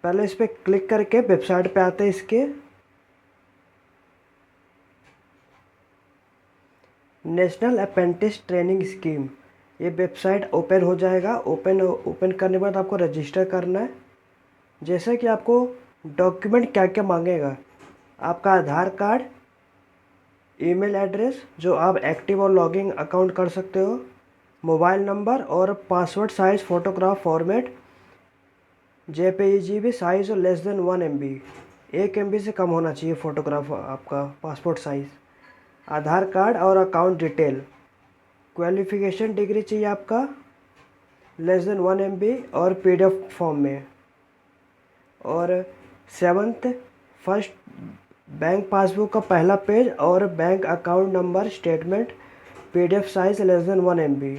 पहले इस पर क्लिक करके वेबसाइट पे आते हैं इसके। नेशनल अप्रेंटिस ट्रेनिंग स्कीम, ये वेबसाइट ओपन हो जाएगा। ओपन करने के बाद आपको रजिस्टर करना है। जैसे कि आपको डॉक्यूमेंट क्या क्या मांगेगा, आपका आधार कार्ड, ईमेल एड्रेस जो आप एक्टिव और लॉगिंग अकाउंट कर सकते हो, मोबाइल नंबर और password size photograph format JPEG size less than 1 MB, 1 MB से कम होना चाहिए फ़ोटोग्राफ आपका पासपोर्ट साइज़, आधार कार्ड और अकाउंट डिटेल, क्वालिफ़िकेशन डिग्री चाहिए आपका लेस देन 1 MB और PDF फॉर्म में, और 7th फर्स्ट बैंक पासबुक का पहला पेज और bank account number statement PDF size less than 1 MB।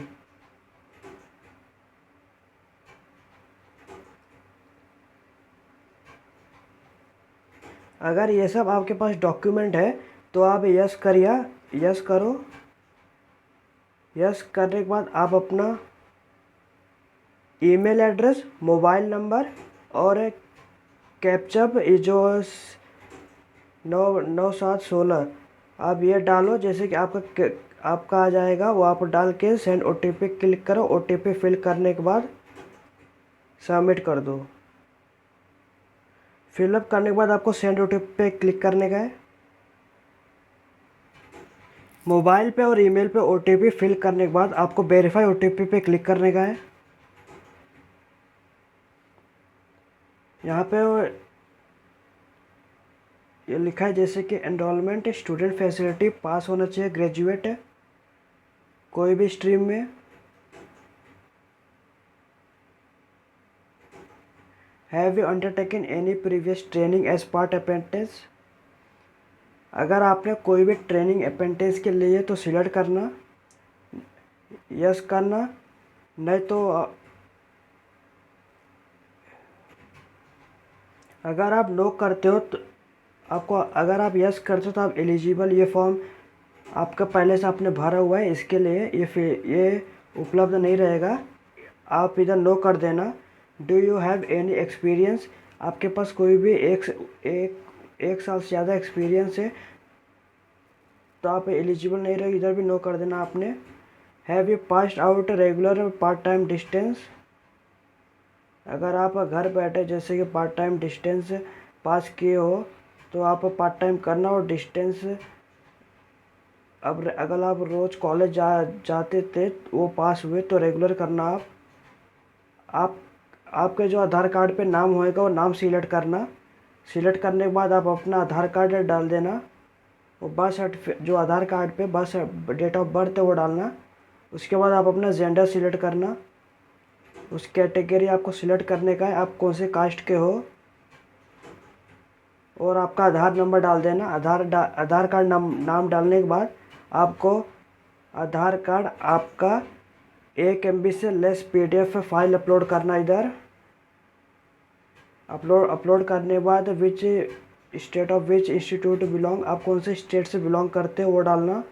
अगर ये सब आपके पास डॉक्यूमेंट है तो आप यस करिए, यस करो। यस करने के बाद आप अपना ईमेल एड्रेस, मोबाइल नंबर और कैप्चअप जो 99716 आप ये डालो। जैसे कि आपका आ जाएगा वो आप डाल के सेंड OTP क्लिक करो। OTP फिल करने के बाद सबमिट कर दो। फिलअप करने के बाद आपको सेंड OTP पे क्लिक करने का है। मोबाइल पे और ईमेल पे OTP फिल करने के बाद आपको वेरीफाई OTP पे क्लिक करने का है। यहाँ पे ये लिखा है जैसे कि एनरोलमेंट स्टूडेंट फैसिलिटी, पास होना चाहिए, ग्रेजुएट है कोई भी स्ट्रीम में। Have you undertaken any previous training as part apprentice, अगर आपने कोई भी ट्रेनिंग अप्रेंटिस के लिए तो सिलेक्ट करना, यस करना, नहीं तो अगर आप नो करते हो तो आपको, अगर आप यस करते हो तो आप एलिजिबल, ये फॉर्म आपका पहले से आपने भरा हुआ है, इसके लिए ये उपलब्ध नहीं रहेगा। आप इधर नो कर देना। Do you have any experience, आपके पास कोई भी एक साल से ज़्यादा एक्सपीरियंस है तो आप एलिजिबल नहीं रहे, इधर भी नो कर देना आपने। Have you passed out regular part time distance, अगर आप घर बैठे जैसे कि पार्ट टाइम डिस्टेंस पास किए हो तो आप पार्ट टाइम करना। और डिस्टेंस अब अगर आप रोज़ कॉलेज जाते थे वो पास हुए तो रेगुलर करना। आप आपके जो आधार कार्ड पे नाम होएगा वो नाम सिलेक्ट करना। सिलेक्ट करने के बाद आप अपना आधार कार्ड डाल देना। वो बर्थ सर्टिफिकेट जो आधार कार्ड पे बर्थ डेट ऑफ बर्थ है वो डालना। उसके बाद आप अपना जेंडर सिलेक्ट करना। उस कैटेगरी आपको सिलेक्ट करने का है, आप कौन से कास्ट के हो, और आपका आधार नंबर डाल देना। आधार कार्ड नाम डालने के बाद आपको आधार कार्ड आपका 1 MB से लेस PDF फाइल अपलोड करना। इधर अपलोड करने के बाद which state of which institute belong, आप कौन से स्टेट से बिलोंग करते हो वो डालना।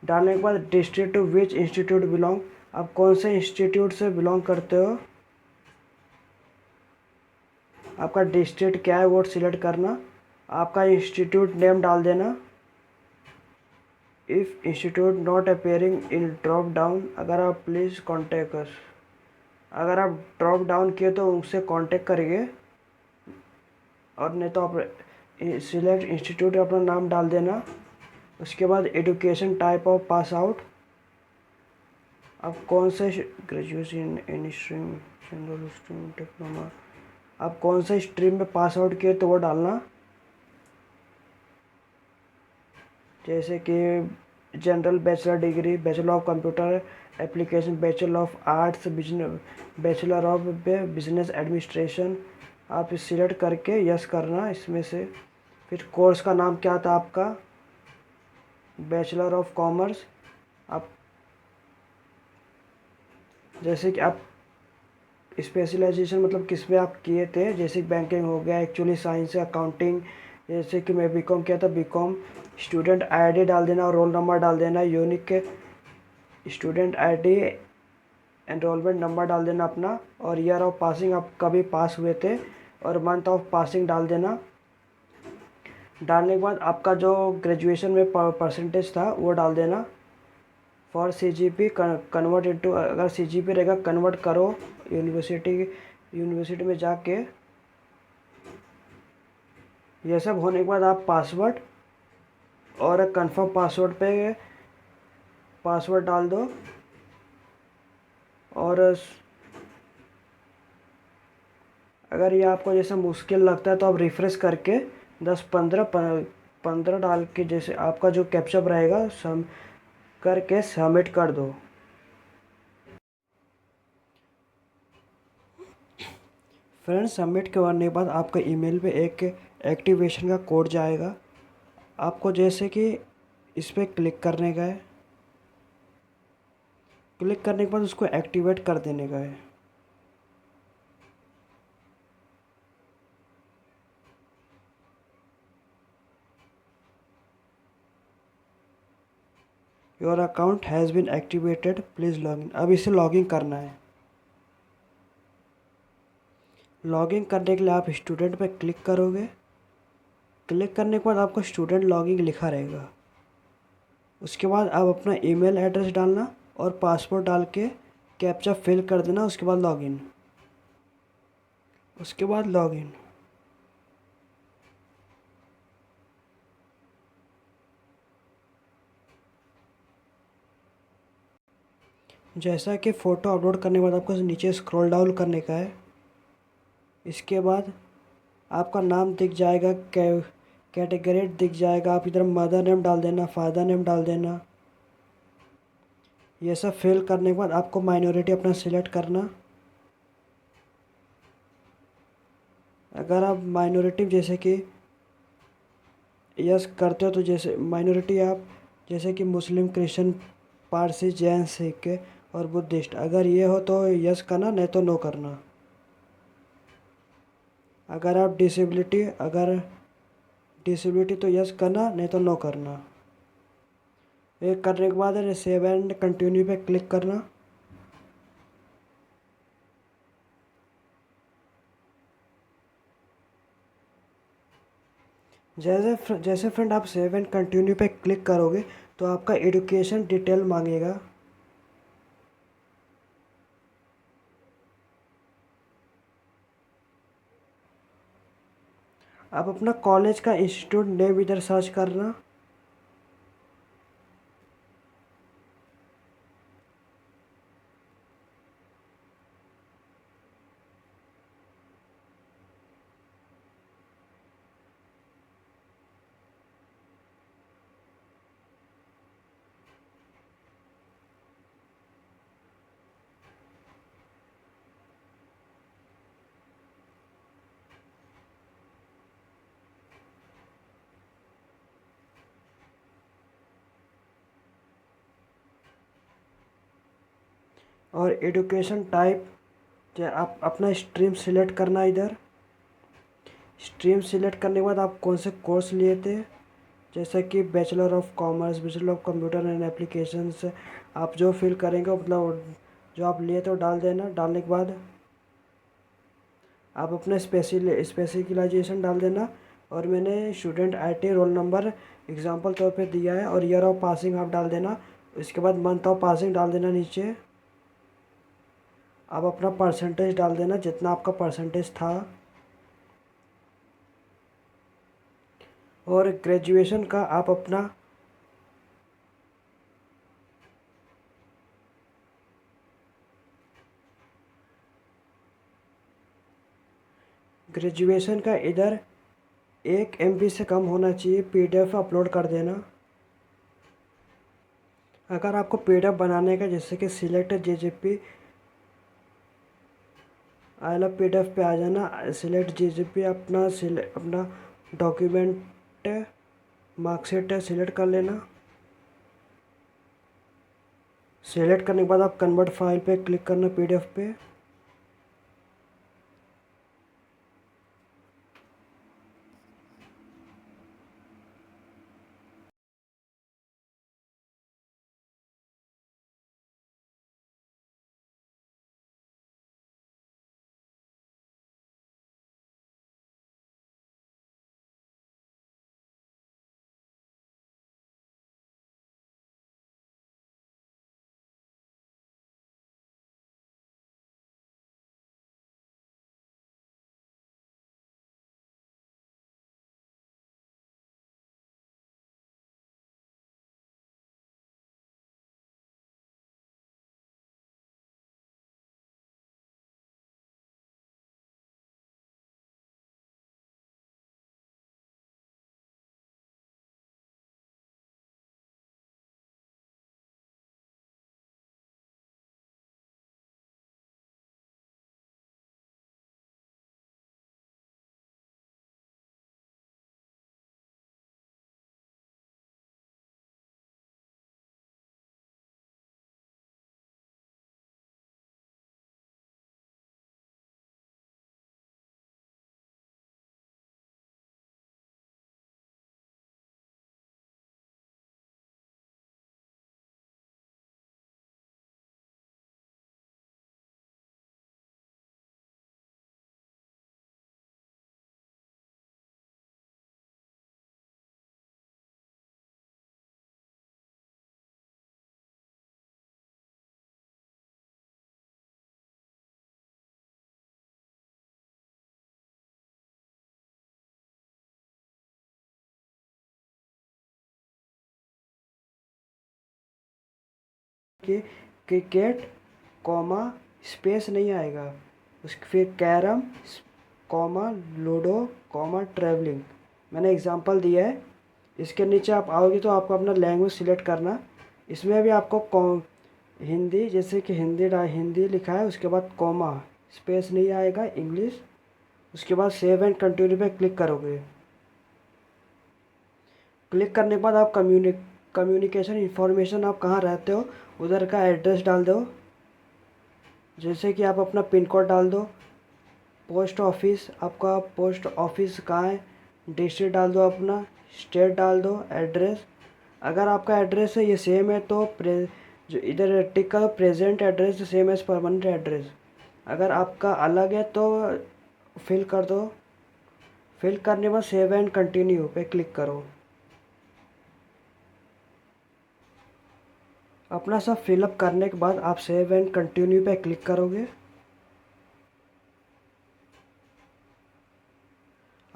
डालने के बाद district to which institute belong, आप कौन से इंस्टीट्यूट से बिलोंग करते हो, आपका डिस्ट्रिक्ट क्या है वो सिलेक्ट करना। आपका इंस्टीट्यूट नेम डाल देना। If institute not appearing in drop down, अगर आप प्लीज़ कॉन्टेक्ट अस, अगर आप ड्रॉप डाउन किए तो उनसे कांटेक्ट करिए, और नहीं तो आप सिलेक्ट इंस्टीट्यूट अपना नाम डाल देना। उसके बाद education type of pass out, आप कौन से graduation in stream, general stream, diploma, आप कौन से स्ट्रीम में पास आउट किए तो वो डालना। जैसे कि general bachelor degree, bachelor of computer application, bachelor of arts, bachelor of business administration, आप इस सिलेक्ट करके यस करना इसमें से। फिर कोर्स का नाम क्या था आपका, बैचलर ऑफ कॉमर्स। आप जैसे कि आप स्पेशलाइजेशन मतलब किस में आप किए थे, जैसे बैंकिंग हो गया, एक्चुअली साइंस है, अकाउंटिंग, जैसे कि मैं BCom किया था BCom। स्टूडेंट ID डाल देना और रोल नंबर डाल देना। Unique student ID enrolment number डाल देना अपना, और ईयर ऑफ पासिंग आप कभी पास हुए थे, और मंथ ऑफ पासिंग डाल देना। डालने के बाद आपका जो ग्रेजुएशन में परसेंटेज था वो डाल देना। फॉर CGP कन्वर्ट इनटू, अगर CGP रहेगा कन्वर्ट करो यूनिवर्सिटी में जाके। ये सब होने के बाद आप पासवर्ड और कंफर्म पासवर्ड पे पासवर्ड डाल दो। और अगर ये आपको जैसे मुश्किल लगता है तो आप रिफ़्रेश करके 10-15 डाल के जैसे आपका जो कैप्चअप रहेगा सम करके सबमिट कर दो। फ्रेंड्स, सबमिट करने के बाद आपका ईमेल पे एक एक्टिवेशन का कोड जाएगा। आपको जैसे कि इस पर क्लिक करने का है, क्लिक करने के बाद उसको एक्टिवेट कर देने का है। Your account has been activated, please login. अब इसे लॉगिन करना है। लॉगिन करने के लिए आप स्टूडेंट पे क्लिक करोगे। क्लिक करने के बाद आपको स्टूडेंट लॉगिन लिखा रहेगा। उसके बाद आप अपना ईमेल एड्रेस डालना और पासवर्ड डाल के कैप्चा फिल कर देना। उसके बाद लॉगिन। उसके बाद लॉगिन। जैसा कि फ़ोटो अपलोड करने के बाद आपको नीचे स्क्रॉल डाउन करने का है। इसके बाद आपका नाम दिख जाएगा, कैटेगरी दिख जाएगा। आप इधर मदर नेम डाल देना, फादर नेम डाल देना। ये सब फिल करने के बाद आपको माइनॉरिटी अपना सिलेक्ट करना। अगर आप माइनॉरिटी जैसे कि यस करते हो तो जैसे माइनॉरिटी आप जैसे कि मुस्लिम, क्रिश्चियन, पारसी, जैन, सिख और बुद्धिस्ट, अगर ये हो तो यस करना, नहीं तो नो करना। अगर डिसेबिलिटी तो यस करना, नहीं तो नो करना। ये करने के बाद सेव एंड कंटिन्यू पे क्लिक करना। जैसे फ्रेंड आप सेव एंड कंटिन्यू पे क्लिक करोगे तो आपका एजुकेशन डिटेल मांगेगा। आप अपना कॉलेज का इंस्टीट्यूट नेम इधर सर्च करना। और एजुकेशन टाइप आप अपना स्ट्रीम सिलेक्ट करना। इधर स्ट्रीम सिलेक्ट करने के बाद आप कौन से कोर्स लिए थे, जैसे कि bachelor of commerce, bachelor of computer and applications, आप जो फिल करेंगे मतलब जो आप लिए थे वो डाल देना। डालने के बाद आप अपने स्पेसिफिकेशन डाल देना। और मैंने student IT roll number example तौर पे दिया है, और ईयर ऑफ पासिंग आप डाल देना। इसके बाद मंथ ऑफ पासिंग डाल देना नीचे। आप अपना परसेंटेज डाल देना, जितना आपका परसेंटेज था। और ग्रेजुएशन का आप अपना ग्रेजुएशन का इधर 1 MB से कम होना चाहिए। PDF अपलोड कर देना। अगर आपको PDF बनाने का जैसे कि select JJP, I love PDF पे आ जाना। सिलेक्ट JJP अपना डॉक्यूमेंट मार्कशीट सिलेक्ट कर लेना। सिलेक्ट करने के बाद आप कन्वर्ट फाइल पे क्लिक करना, PDF पे। कि क्रिकेट कॉमा स्पेस नहीं आएगा, उसके फिर carrom comma ludo comma travelling. मैंने एग्जांपल दिया है। इसके नीचे आप आओगे तो आपको अपना लैंग्वेज सिलेक्ट करना। इसमें भी आपको हिंदी, जैसे कि हिंदी लिखा है, उसके बाद कॉमा स्पेस नहीं आएगा, इंग्लिश। उसके बाद सेव एंड कंटिन्यू पे क्लिक करोगे। क्लिक करने के बाद आप कम्युनिकेशन इन्फॉर्मेशन, आप कहाँ रहते हो उधर का एड्रेस डाल दो। जैसे कि आप अपना पिन कोड डाल दो, पोस्ट ऑफिस, आपका पोस्ट ऑफिस कहाँ है, डिस्ट्रिक्ट डाल दो, अपना स्टेट डाल दो, एड्रेस। अगर आपका एड्रेस है ये सेम है तो जो इधर टिक करो present address same as permanent address. अगर आपका अलग है तो फिल कर दो। फिल करने के बाद सेव एंड कंटिन्यू पे क्लिक करो। अपना सब फिलअप करने के बाद आप सेव एंड कंटिन्यू पे क्लिक करोगे।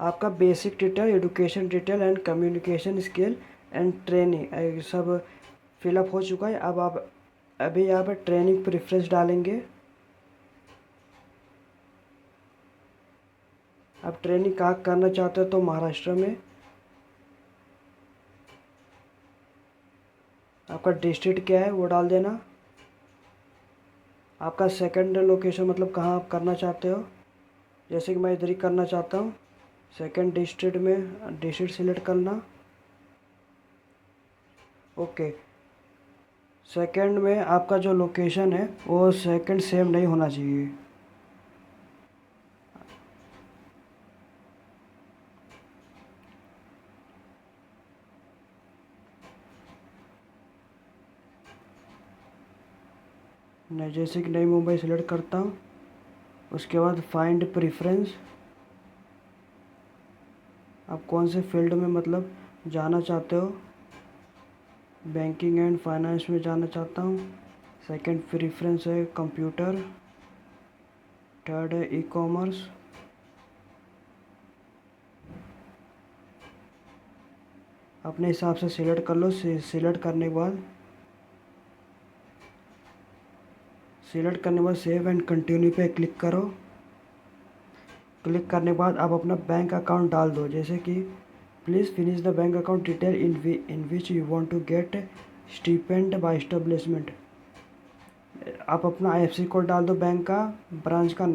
आपका basic detail, education detail and communication skill and training सब फिलअप हो चुका है। अब आप अभी यहाँ पर ट्रेनिंग प्रेफरेंस डालेंगे। आप ट्रेनिंग कहाँ करना चाहते हो तो महाराष्ट्र में। आपका डिस्ट्रिक्ट क्या है वो डाल देना। आपका सेकंड लोकेशन मतलब कहाँ आप करना चाहते हो, जैसे कि मैं इधर ही करना चाहता हूँ। सेकंड डिस्ट्रिक्ट में डिस्ट्रिक्ट सिलेक्ट करना। ओके। सेकंड में आपका जो लोकेशन है वो सेकंड सेम नहीं होना चाहिए। मैं जैसे कि नई मुंबई सिलेक्ट करता हूँ। उसके बाद फाइंड प्रेफरेंस, आप कौन से फील्ड में मतलब जाना चाहते हो। बैंकिंग एंड फाइनेंस में जाना चाहता हूँ। सेकंड प्रेफरेंस है कंप्यूटर। थर्ड है ई कॉमर्स। अपने हिसाब से सिलेक्ट कर लो। सिलेक्ट करने के बाद सेव एंड कंटिन्यू पे क्लिक करो। क्लिक करने के बाद आप अपना बैंक अकाउंट डाल दो, जैसे कि please finish the bank account detail in which you want to get stipend by establishment. आप अपना IFSC कोड डाल दो, बैंक का, ब्रांच का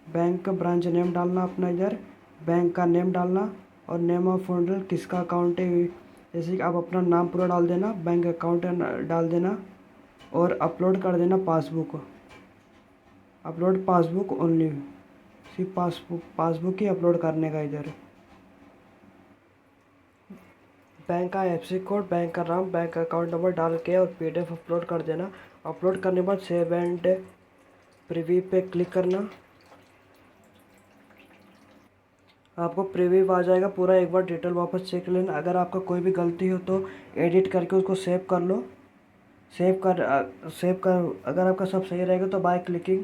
बैंक का ब्रांच नेम डालना अपना इधर, बैंक का नेम डालना और नेम ऑफ होल्डर किसका अकाउंट है, जैसे कि आप अपना नाम पूरा डाल देना, बैंक अकाउंट डाल देना और अपलोड कर देना पासबुक। अपलोड पासबुक ओनली, सिर्फ पासबुक ही अपलोड करने का इधर। बैंक का IFSC कोड, बैंक का नाम, बैंक अकाउंट नंबर डाल के और PDF अपलोड कर देना। अपलोड करने के बाद सेव एंड प्रीव्यू पे क्लिक करना। आपको प्रीव्यू आ जाएगा पूरा। एक बार डिटेल वापस चेक लेना। अगर आपका कोई भी गलती हो तो एडिट करके उसको सेव कर लो। सेव कर अगर आपका सब सही रहेगा तो by clicking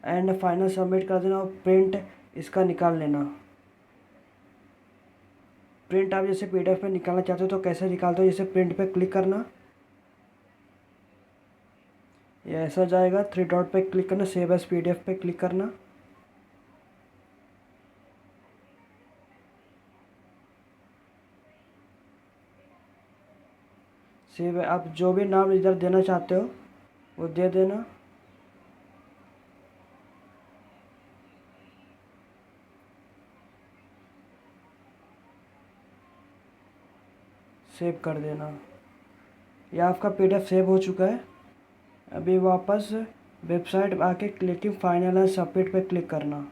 and final submit कर देना और प्रिंट इसका निकाल लेना। प्रिंट आप जैसे PDF पे निकालना चाहते हो तो कैसे निकालते हो, जैसे प्रिंट पे क्लिक करना, ये ऐसा जाएगा। 3 डॉट पे क्लिक करना, सेव एज PDF पे क्लिक करना। सेव, आप जो भी नाम इधर देना चाहते हो वो दे देना। सेव कर देना। यह आपका PDF सेव हो चुका है। अभी वापस वेबसाइट आके क्लिकिंग फाइनल एंड सबमिट पे क्लिक करना।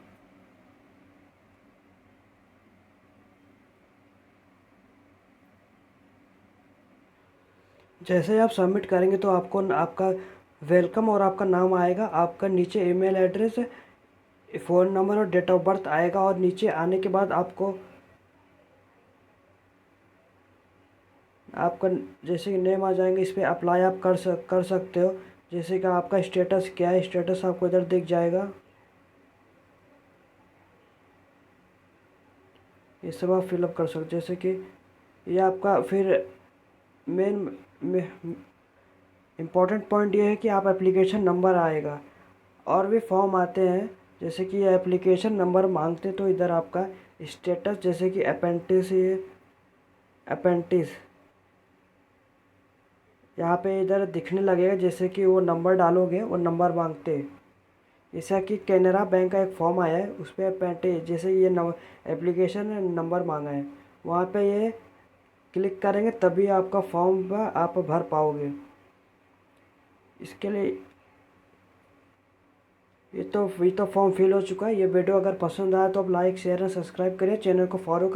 जैसे ही आप सबमिट करेंगे तो आपको आपका वेलकम और आपका नाम आएगा। आपका नीचे ईमेल एड्रेस, फ़ोन नंबर और डेट ऑफ बर्थ आएगा और नीचे आने के बाद आपको आपका जैसे कि नेम आ जाएंगे। इस पर अप्लाई आप कर सकते हो। जैसे कि आपका स्टेटस क्या है, स्टेटस आपको इधर दिख जाएगा। ये सब आप फिलअप कर सकते हो। जैसे कि ये आपका फिर मेन इम्पोर्टेंट पॉइंट ये है कि आप एप्लीकेशन नंबर आएगा। और भी फॉर्म आते हैं, जैसे कि ये एप्लीकेशन नंबर मांगते तो इधर आपका स्टेटस, जैसे कि अपेंटिस, ये अपेंटिस यहाँ पे इधर दिखने लगेगा, जैसे कि वो नंबर डालोगे वो नंबर मांगते हैं। जैसा कि कैनरा बैंक का एक फॉर्म आया है, उस पर अपेंटिस जैसे ये एप्लीकेशन नंबर मांगा है, वहाँ पे ये क्लिक करेंगे तभी आपका फॉर्म आप भर पाओगे। इसके लिए ये तो फॉर्म फिल हो चुका है। ये वीडियो अगर पसंद आया तो आप लाइक शेयर एंड सब्सक्राइब करिए, चैनल को फॉलो